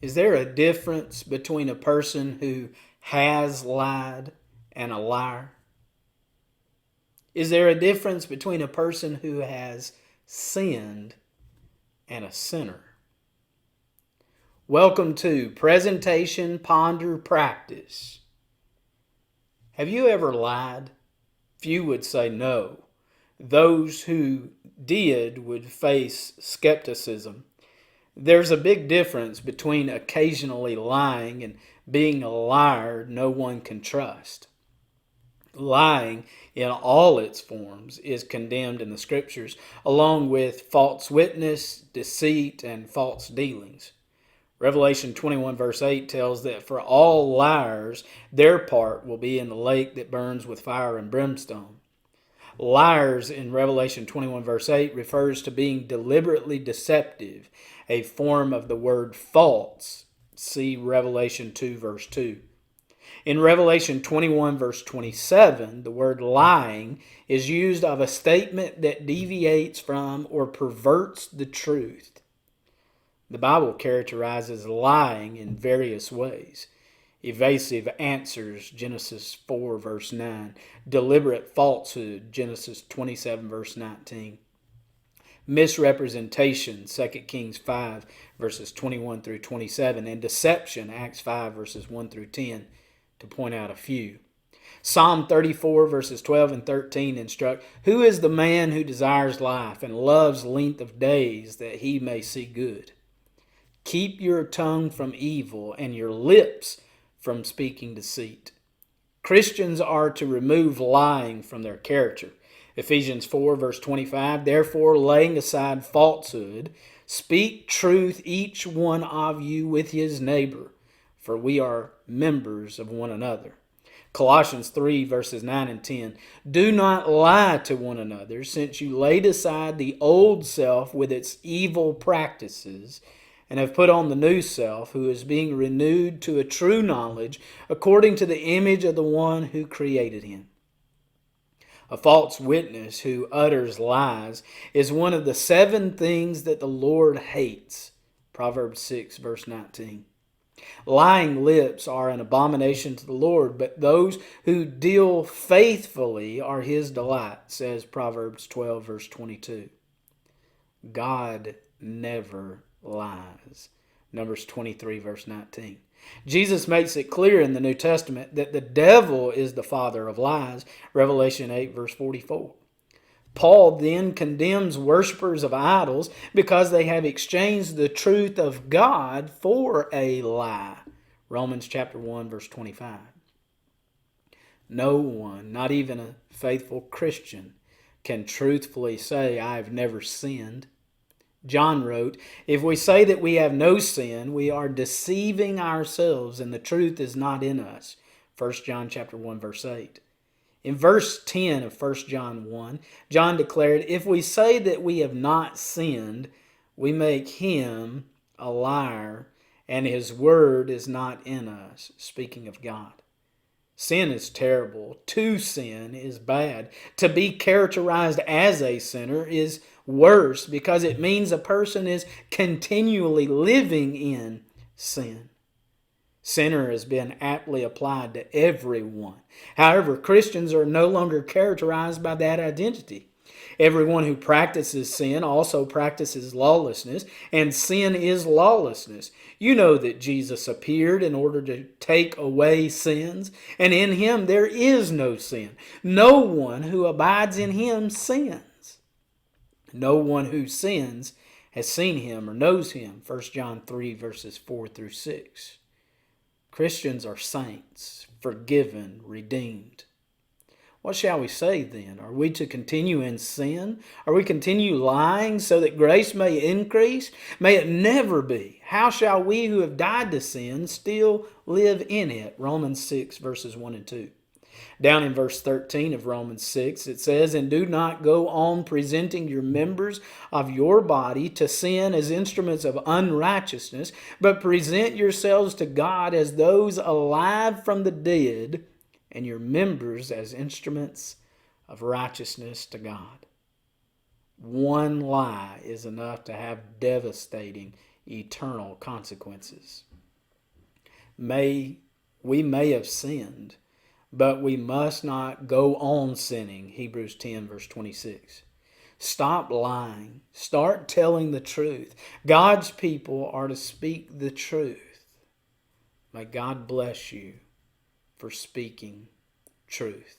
Is there a difference between a person who has lied and a liar? Is there a difference between a person who has sinned and a sinner? Welcome to Presentation, Ponder, Practice. Have you ever lied? Few would say no. Those who did would face skepticism. There's a big difference between occasionally lying and being a liar no one can trust. Lying in all its forms is condemned in the scriptures, along with false witness, deceit, and false dealings. Revelation 21 verse 8 tells that for all liars, their part will be in the lake that burns with fire and brimstone. Liars in Revelation 21 verse 8 refers to being deliberately deceptive, a form of the word false. See Revelation 2 verse 2. In Revelation 21 verse 27, the word lying is used of a statement that deviates from or perverts the truth. The Bible characterizes lying in various ways. Evasive answers, Genesis 4 verse 9. Deliberate falsehood, Genesis 27 verse 19. Misrepresentation, 2 Kings 5 verses 21 through 27. And deception, Acts 5 verses 1 through 10, to point out a few. Psalm 34 verses 12 and 13 instruct, "Who is the man who desires life and loves length of days that he may see good? Keep your tongue from evil and your lips from speaking deceit." Christians are to remove lying from their character. Ephesians 4 verse 25, "Therefore, laying aside falsehood, speak truth each one of you with his neighbor, for we are members of one another." Colossians 3 verses 9 and 10, "Do not lie to one another, since you laid aside the old self with its evil practices, and have put on the new self, who is being renewed to a true knowledge according to the image of the one who created him." A false witness who utters lies is one of the 7 things that the Lord hates. Proverbs 6 verse 19. Lying lips are an abomination to the Lord, but those who deal faithfully are his delight, says Proverbs 12 verse 22. God never lies. Numbers 23 verse 19. Jesus makes it clear in the New Testament that the devil is the father of lies. Revelation 8 verse 44. Paul then condemns worshipers of idols because they have exchanged the truth of God for a lie. Romans chapter 1 verse 25. No one, not even a faithful Christian, can truthfully say, "I have never sinned." John wrote, "If we say that we have no sin, we are deceiving ourselves and the truth is not in us." 1 John chapter 1 verse 8. In verse 10 of 1 John 1, John declared, "If we say that we have not sinned, we make him a liar, and his word is not in us," speaking of God. Sin is terrible. To sin is bad. To be characterized as a sinner is worse because it means a person is continually living in sin. Sinner has been aptly applied to everyone. However, Christians are no longer characterized by that identity. Everyone who practices sin also practices lawlessness, and sin is lawlessness. You know that Jesus appeared in order to take away sins, and in him there is no sin. No one who abides in him sins. No one who sins has seen him or knows him. 1 John 3 verses 4 through 6. Christians are saints, forgiven, redeemed. What shall we say then? Are we to continue in sin? Are we continue lying so that grace may increase? May it never be. How shall we who have died to sin still live in it? Romans 6 verses 1 and 2. Down in verse 13 of Romans 6, it says, "And do not go on presenting your members of your body to sin as instruments of unrighteousness, but present yourselves to God as those alive from the dead, and your members as instruments of righteousness to God." One lie is enough to have devastating eternal consequences. we may have sinned, but we must not go on sinning. Hebrews 10 verse 26. Stop lying. Start telling the truth. God's people are to speak the truth. May God bless you for speaking truth.